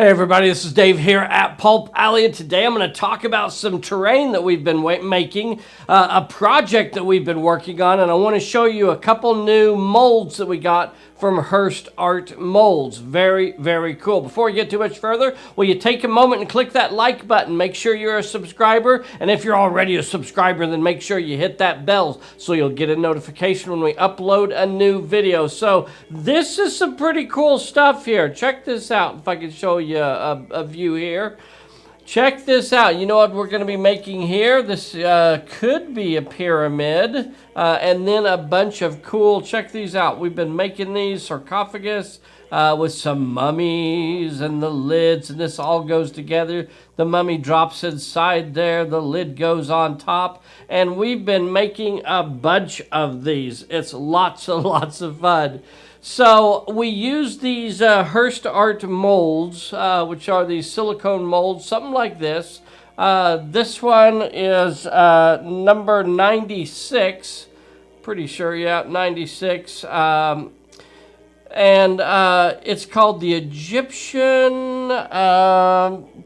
Hey everybody, this is Dave here at Pulp Alley, and today I'm going to talk about some terrain that we've been making, a project that we've been working on, and I want to show you a couple new molds that we got from Hirst Art Molds. Very, very cool. Before we get too much further, will you take a moment and click that like button? Make sure you're a subscriber, and if you're already a subscriber, then make sure you hit that bell so you'll get a notification when we upload a new video. So this is some pretty cool stuff here. Check this out if I can show you a view here. Check this out. You know what we're going to be making here? This could be a pyramid, and then a bunch of cool, check these out. We've been making these sarcophagus with some mummies and the lids, and this all goes together. The mummy drops inside there, the lid goes on top, and we've been making a bunch of these. It's lots and lots of fun. So we use these Hirst Art molds, which are these silicone molds, something like this. This one is number 96, pretty sure, yeah, 96. And it's called the Egyptian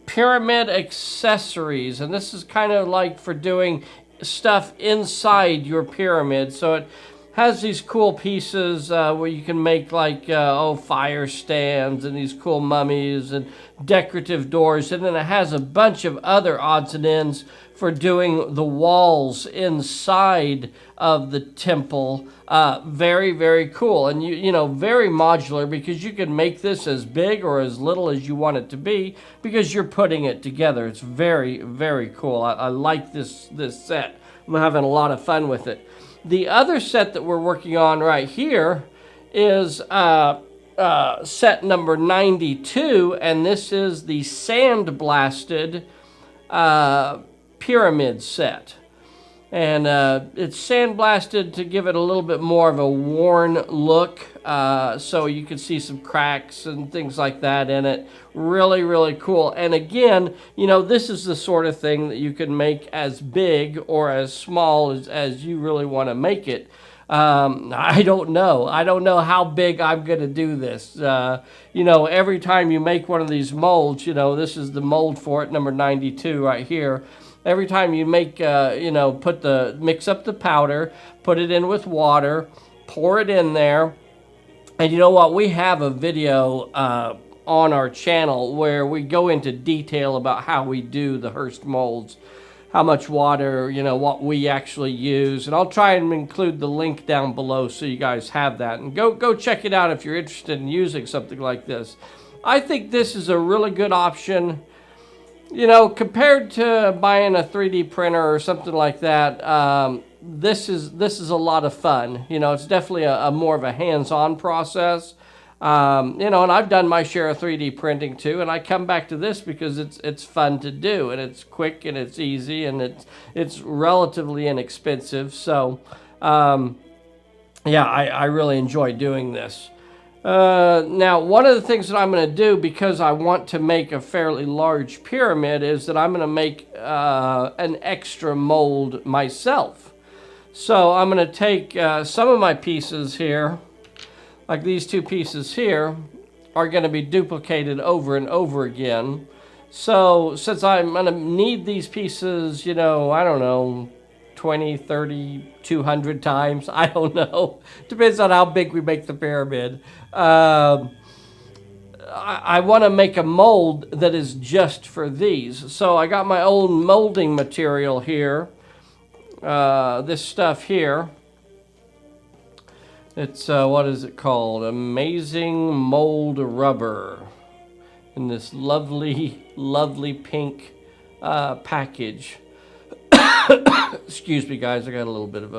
Pyramid Accessories. And this is kind of like for doing stuff inside your pyramid. So it has these cool pieces where you can make like fire stands and these cool mummies and decorative doors, and then it has a bunch of other odds and ends for doing the walls inside of the temple. Very, very cool, and you know, very modular, because you can make this as big or as little as you want it to be because you're putting it together. It's very, very cool. I like this set. I'm having a lot of fun with it. The other set that we're working on right here is set number 92, and this is the sandblasted pyramid set. And it's sandblasted to give it a little bit more of a worn look, so you can see some cracks and things like that in it. Really, really cool. And again, you know, this is the sort of thing that you can make as big or as small as you really want to make it. I don't know. I don't know how big I'm going to do this. You know, every time you make one of these molds, you know, this is the mold for it, number 92 right here. Every time you make, you know, mix up the powder, put it in with water, pour it in there. And you know what? We have a video on our channel where we go into detail about how we do the Hirst molds, how much water, you know, what we actually use. And I'll try and include the link down below so you guys have that. And go check it out if you're interested in using something like this. I think this is a really good option. You know, compared to buying a 3D printer or something like that, this is a lot of fun. You know, it's definitely a more of a hands-on process. You know, and I've done my share of 3D printing too, and I come back to this because it's fun to do, and it's quick and it's easy, and it's relatively inexpensive. So, yeah, I really enjoy doing this. Now, one of the things that I'm going to do, because I want to make a fairly large pyramid, is that I'm going to make an extra mold myself. So I'm going to take some of my pieces here, like these two pieces here, are going to be duplicated over and over again. So since I'm going to need these pieces, you know, I don't know, 20, 30, 200 times. I don't know. Depends on how big we make the pyramid. I want to make a mold that is just for these. So I got my own molding material here. This stuff here. It's, what is it called? Amazing Mold Rubber. In this lovely, lovely pink package. Excuse me, guys. I got a little bit of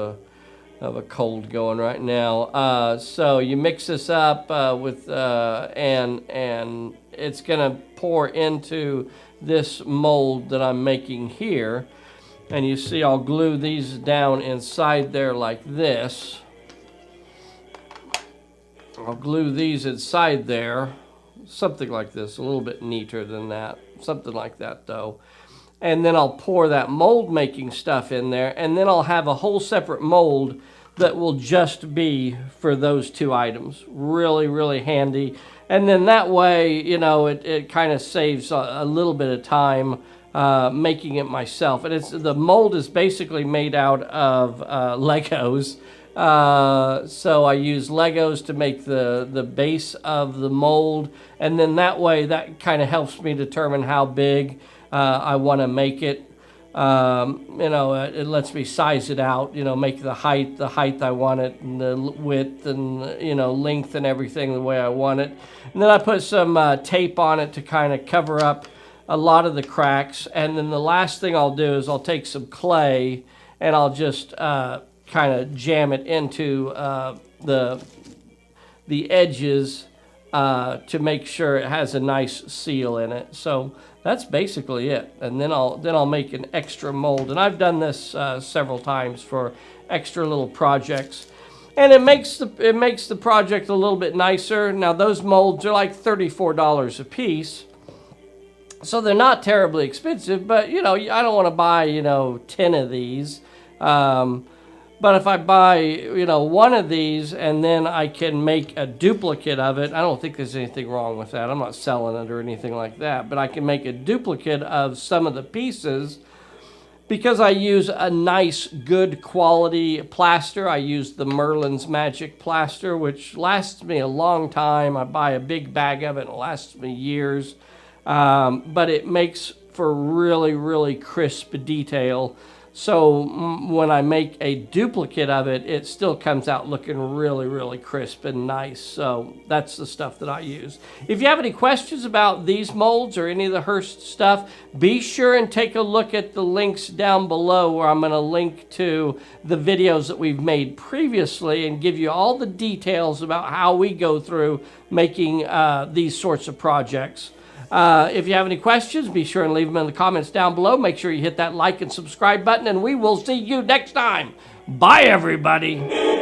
a cold going right now. So you mix this up with and it's gonna pour into this mold that I'm making here. And you see, I'll glue these down inside there like this. I'll glue these inside there, something like this, a little bit neater than that, something like that though. And then I'll pour that mold making stuff in there, and then I'll have a whole separate mold that will just be for those two items. Really, really handy. And then that way, you know, it kind of saves a little bit of time making it myself. And the mold is basically made out of Legos. So I use Legos to make the base of the mold. And then that way, that kind of helps me determine how big I want to make it. You know, it lets me size it out, you know, make the height I want it, and the width and, you know, length and everything the way I want it. And then I put some tape on it to kind of cover up a lot of the cracks. And then the last thing I'll do is I'll take some clay and I'll just kind of jam it into the edges to make sure it has a nice seal in it. So that's basically it. And then I'll make an extra mold. And I've done this several times for extra little projects. And it makes the project a little bit nicer. Now those molds are like $34 a piece. So they're not terribly expensive, but you know, I don't want to buy, you know, 10 of these. But if I buy, you know, one of these and then I can make a duplicate of it, I don't think there's anything wrong with that. I'm not selling it or anything like that. But I can make a duplicate of some of the pieces because I use a nice, good quality plaster. I use the MERLIN'S Magic plaster, which lasts me a long time. I buy a big bag of it and it lasts me years. But it makes for really, really crisp detail. So when I make a duplicate of it, it still comes out looking really, really crisp and nice. So that's the stuff that I use. If you have any questions about these molds or any of the Hirst stuff, be sure and take a look at the links down below where I'm going to link to the videos that we've made previously and give you all the details about how we go through making these sorts of projects. If you have any questions, be sure and leave them in the comments down below. Make sure you hit that like and subscribe button, and we will see you next time. Bye, everybody.